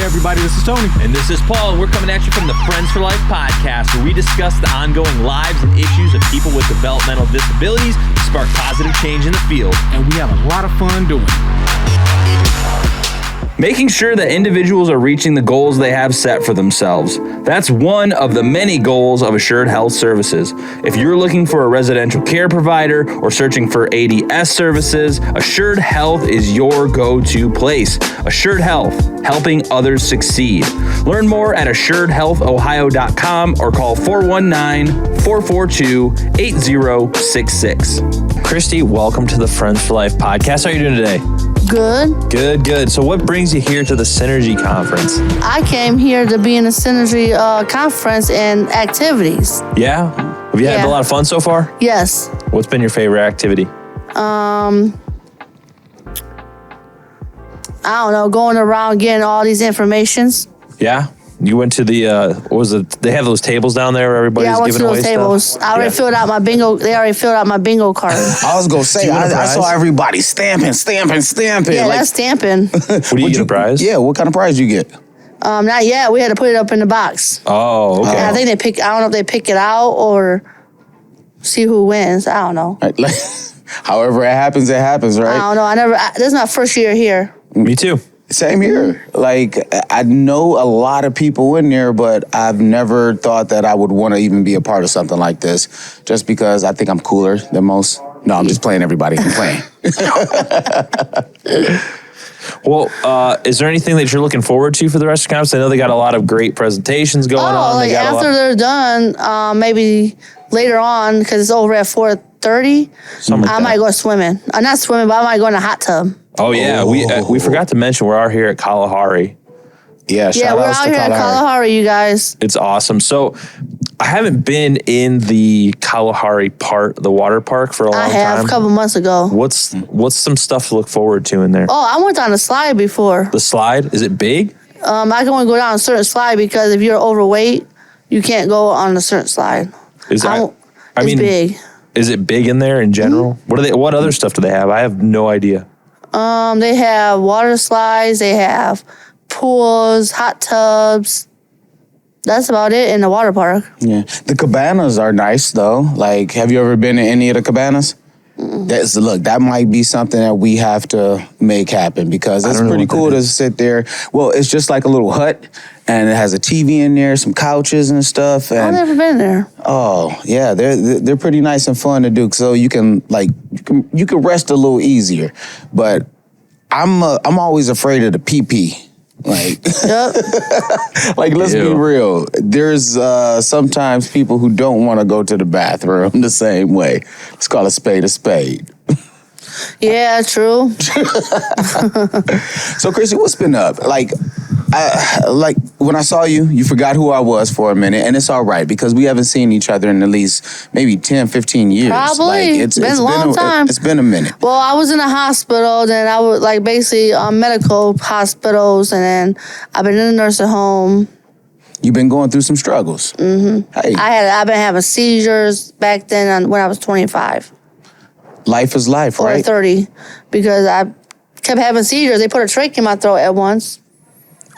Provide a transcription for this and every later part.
Hey everybody, this is Tony. And this is Paul. We're coming at you from the Friends for Life podcast, where we discuss the ongoing lives and issues of people with developmental disabilities to spark positive change in the field. And we have a lot of fun doing it. Making sure that individuals are reaching the goals they have set for themselves. That's one of the many goals of Assured Health Services. If you're looking for a residential care provider or searching for ADS services, Assured Health is your go-to place. Assured Health, helping others succeed. Learn more at assuredhealthohio.com or call 419-442-8066. Kristi, welcome to the Friends for Life podcast. How are you doing today? Good. Good. So what brings you here to the Synergy Conference? I came here to be in the Synergy conference and activities. Yeah? Have you had a lot of fun so far? Yes. What's been your favorite activity? I don't know, going around getting all these informations. Yeah? You went to the, what was it? They have those tables down there where everybody's giving away stuff? Yeah, I went to those tables. I already filled out my bingo. They already filled out my bingo card. I was going to say, I saw everybody stamping. Yeah, that's stamping. What do you get a prize? Yeah, what kind of prize you get? Not yet. We had to put it up in the box. Oh, okay. I think I don't know if they pick it out or see who wins. I don't know. However it happens, right? I don't know. This is my first year here. Me too. Same here. Like, I know a lot of people in there, but I've never thought that I would want to even be a part of something like this, just because I think I'm cooler than most. No, I'm just playing everybody. I'm playing. Well, is there anything that you're looking forward to for the rest of the conference? I know they got a lot of great presentations going on. Like after they're done, maybe later on, because it's over at 4:30, I might go swimming. I'm not swimming, but I might go in a hot tub. Oh, yeah. We forgot to mention we are here at Kalahari. Yeah, we're out here at Kalahari, you guys. It's awesome. So I haven't been in the Kalahari the water park, for a long time. I have a couple months ago. What's some stuff to look forward to in there? Oh, I went on the slide before. The slide? Is it big? I can only go down a certain slide because if you're overweight, you can't go on a certain slide. It's big. Is it big in there in general? Mm-hmm. What other stuff do they have? I have no idea. They have water slides, they have pools, hot tubs. That's about it in the water park. Yeah. The cabanas are nice, though. Like, have you ever been in any of the cabanas? That might be something that we have to make happen, because it's pretty cool to sit there. Well, it's just like a little hut, and it has a TV in there, some couches and stuff. And, I've never been there. Oh, yeah, they're pretty nice and fun to do. So you can rest a little easier. But I'm always afraid of the pee-pee. Like, yep. Like, let's be real. There's sometimes people who don't want to go to the bathroom the same way. Let's call a spade a spade. Yeah, true. So, Kristi, what's been up? Like when I saw you, you forgot who I was for a minute, and it's all right, because we haven't seen each other in at least maybe 10, 15 years. Probably. Like, it's been a long time. It's been a minute. Well, I was in a hospital, then I was basically medical hospitals, and then I've been in a nursing home. You've been going through some struggles. Mm-hmm. Hey. I've been having seizures back then when I was 25. Life is life, right? Or 30, because I kept having seizures. They put a trach in my throat at once.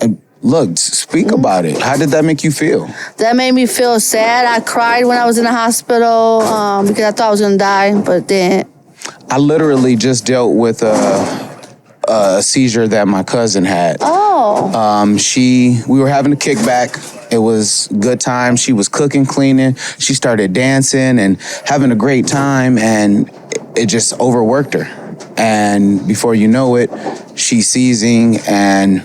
And look, speak about it. How did that make you feel? That made me feel sad. I cried when I was in the hospital because I thought I was going to die, but didn't. I literally just dealt with a seizure that my cousin had. Oh. We were having a kickback. It was good time. She was cooking, cleaning. She started dancing and having a great time, and it just overworked her. And before you know it, she's seizing, and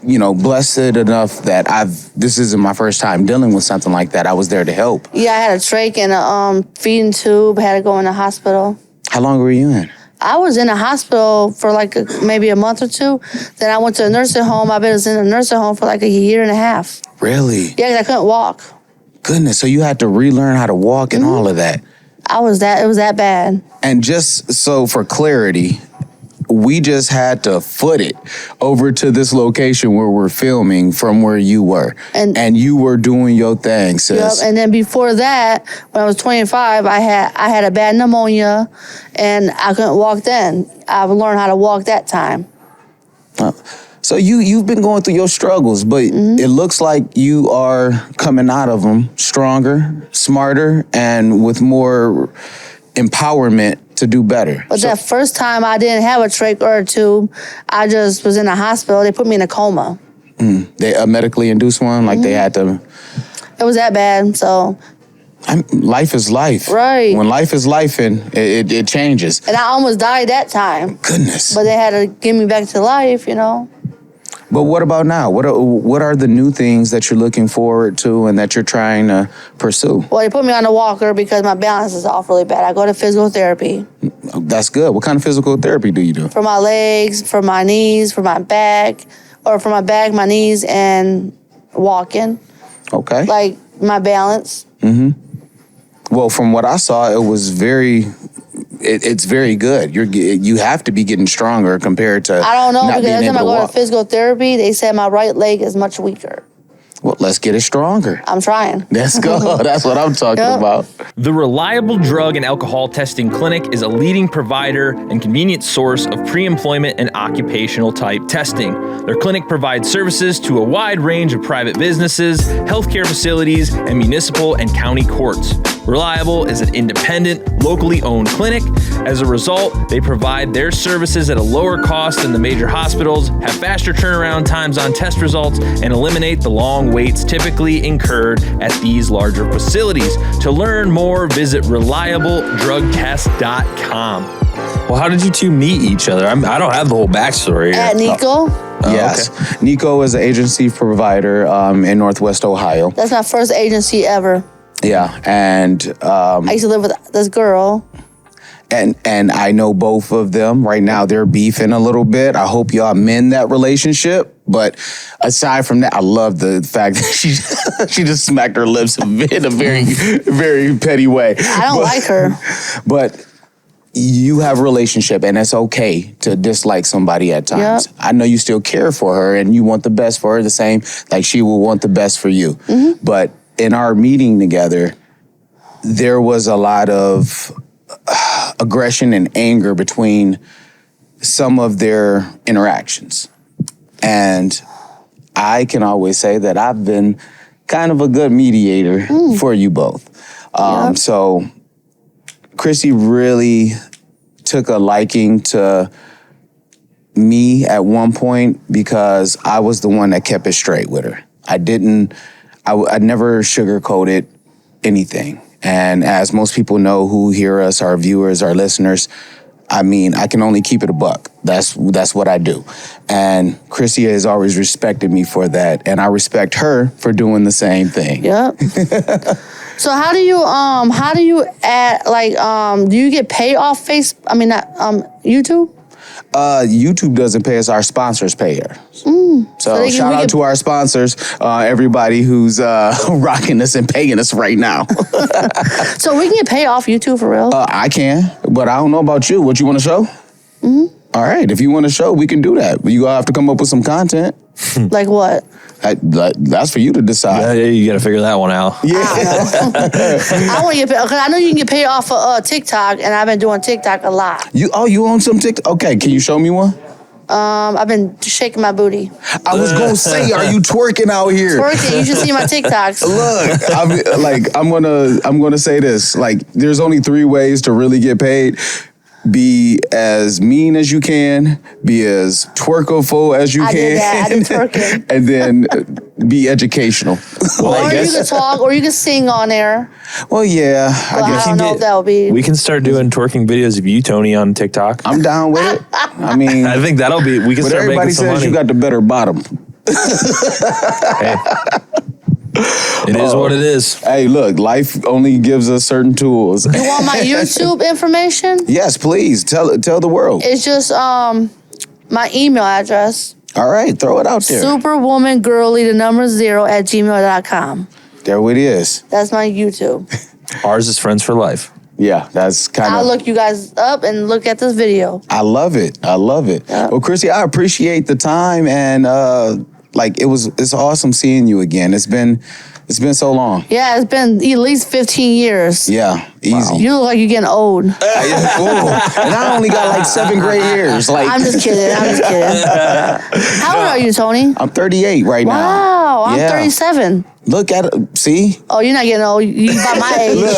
blessed enough that this isn't my first time dealing with something like that. I was there to help. Yeah, I had a trach and a feeding tube. Had to go in the hospital. How long were you in? I was in a hospital for maybe a month or two. Then I went to a nursing home. I was in a nursing home for a year and a half. Really? Yeah, 'cause I couldn't walk. Goodness, so you had to relearn how to walk and all of that. It was that bad. And just so for clarity, we just had to foot it over to this location where we're filming from where you were. And you were doing your thing, sis. Yep. And then before that, when I was 25, I had a bad pneumonia, and I couldn't walk then. I learned how to walk that time. So you've been going through your struggles, but it looks like you are coming out of them stronger, smarter, and with more empowerment to do better. But that first time I didn't have a trach or a tube, I just was in a hospital. They put me in a coma. They medically induced one, like they had to. It was that bad, so. Life is life. Right. When life is life, and it changes. And I almost died that time. Goodness. But they had to get me back to life, you know. But what about now? What are the new things that you're looking forward to and that you're trying to pursue? Well, they put me on a walker because my balance is off really bad. I go to physical therapy. That's good. What kind of physical therapy do you do? For my legs, for my knees, for my back, or for my back, my knees, and walking. Okay. Like my balance. Well, from what I saw, it was it's very good. You have to be getting stronger compared to. I don't know, not because being every time able I to go walk. to physical therapy, they said my right leg is much weaker. Well, let's get it stronger. I'm trying. Let's go. That's what I'm talking Yep. about. The Reliable Drug and Alcohol Testing Clinic is a leading provider and convenient source of pre-employment and occupational type testing. Their clinic provides services to a wide range of private businesses, healthcare facilities, and municipal and county courts. Reliable is an independent, locally owned clinic. As a result, they provide their services at a lower cost than the major hospitals, have faster turnaround times on test results, and eliminate the long waits typically incurred at these larger facilities. To learn more, visit reliabledrugtest.com. Well, how did you two meet each other? I don't have the whole backstory here. At Nico, Yes. Okay. Nico is an agency provider in Northwest Ohio. that's my first agency ever. Yeah. And I used to live with this girl. and I know both of them. Right now, they're beefing a little bit. I hope y'all mend that relationship. But aside from that, I love the fact that she just smacked her lips in a very, very petty way. I don't like her. But you have a relationship, and it's okay to dislike somebody at times. Yep. I know you still care for her, and you want the best for her, the same like she will want the best for you. But in our meeting together, there was a lot of aggression and anger between some of their interactions. And I can always say that I've been kind of a good mediator for you both. So Kristi really took a liking to me at one point because I was the one that kept it straight with her. I never sugarcoated anything. And as most people know who hear us, our viewers, our listeners, I mean, I can only keep it a buck. That's what I do. And Kristi has always respected me for that. And I respect her for doing the same thing. Yep. So how do you add, like, do you get paid off YouTube? YouTube doesn't pay us, our sponsors pay her. So shout out to our sponsors, everybody who's rocking us and paying us right now. So we can get paid off YouTube for real? I can, but I don't know about you. What you want to show? All right, if you want to show, we can do that. But you gonna have to come up with some content. Like what? That's for you to decide. Yeah, you got to figure that one out. Yeah. I want to get paid, because I know you can get paid off of TikTok, and I've been doing TikTok a lot. You own some TikTok? Okay, can you show me one? I've been shaking my booty. I was gonna say, are you twerking out here? Twerking, you should see my TikToks. Look, I'm gonna say this. Like, there's only 3 ways to really get paid. Be as mean as you can, be as twerkful as you I can. did that. I did twerking. And then be educational. Or you can talk, or you can sing on there. Well, yeah, Well, I don't know if that would be. We can start doing twerking videos of you, Tony, on TikTok. I'm down with it. I mean, I think that'll be. We can but start everybody making some says money. you got the better bottom. Hey. It is what it is. Hey, look, life only gives us certain tools. You want my YouTube information? Yes, please tell the world. It's just my email address. All right, throw it out there. superwomangirly0@gmail.com. There it is. That's my YouTube. Ours is Friends for Life. Yeah, that's kind I'll of. look you guys up and look at this video. I love it. Yeah. Well, Kristi, I appreciate the time, and it's awesome seeing you again. It's been It's been so long. Yeah, it's been at least 15 years. Yeah, easy. You look like you're getting old. And I only got like 7 gray hairs. Like I'm just kidding. How old are you, Tony? I'm 38 right now. Wow, I'm 37. Look at it. See? Oh, you're not getting old. You about my age. Look,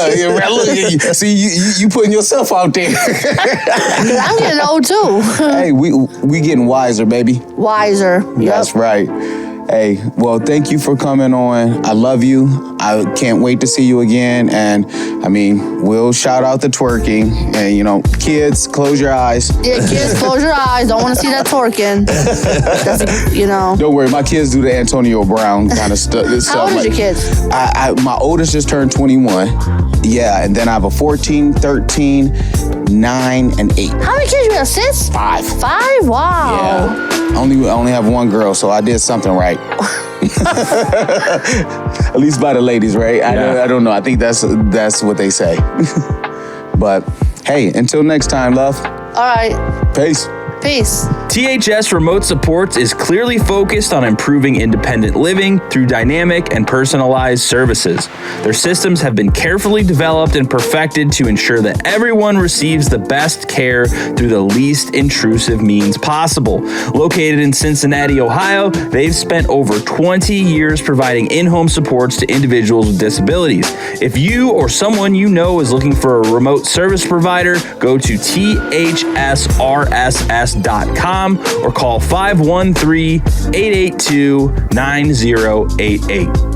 see, you putting yourself out there. 'Cause I'm getting old too. Hey, we getting wiser, baby. Wiser. Yep. That's right. Hey, well, thank you for coming on. I love you. I can't wait to see you again. And I mean, we'll shout out the twerking. And, you know, kids, close your eyes. Yeah, kids, close your eyes. Don't want to see that twerking. That's, you know. Don't worry, my kids do the Antonio Brown kind of stuff. How old is your kids? My oldest just turned 21. Yeah, and then I have a 14, 13, 9, and 8. How many kids you have? 6? 5. 5? Wow. Yeah. I only have one girl, so I did something right. At least by the ladies, right? I don't know. I think that's what they say. But hey, until next time, love. All right. Peace. Peace. THS Remote Supports is clearly focused on improving independent living through dynamic and personalized services. Their systems have been carefully developed and perfected to ensure that everyone receives the best care through the least intrusive means possible. Located in Cincinnati, Ohio, they've spent over 20 years providing in-home supports to individuals with disabilities. If you or someone you know is looking for a remote service provider, go to thsrss.com or call 513-882-9088.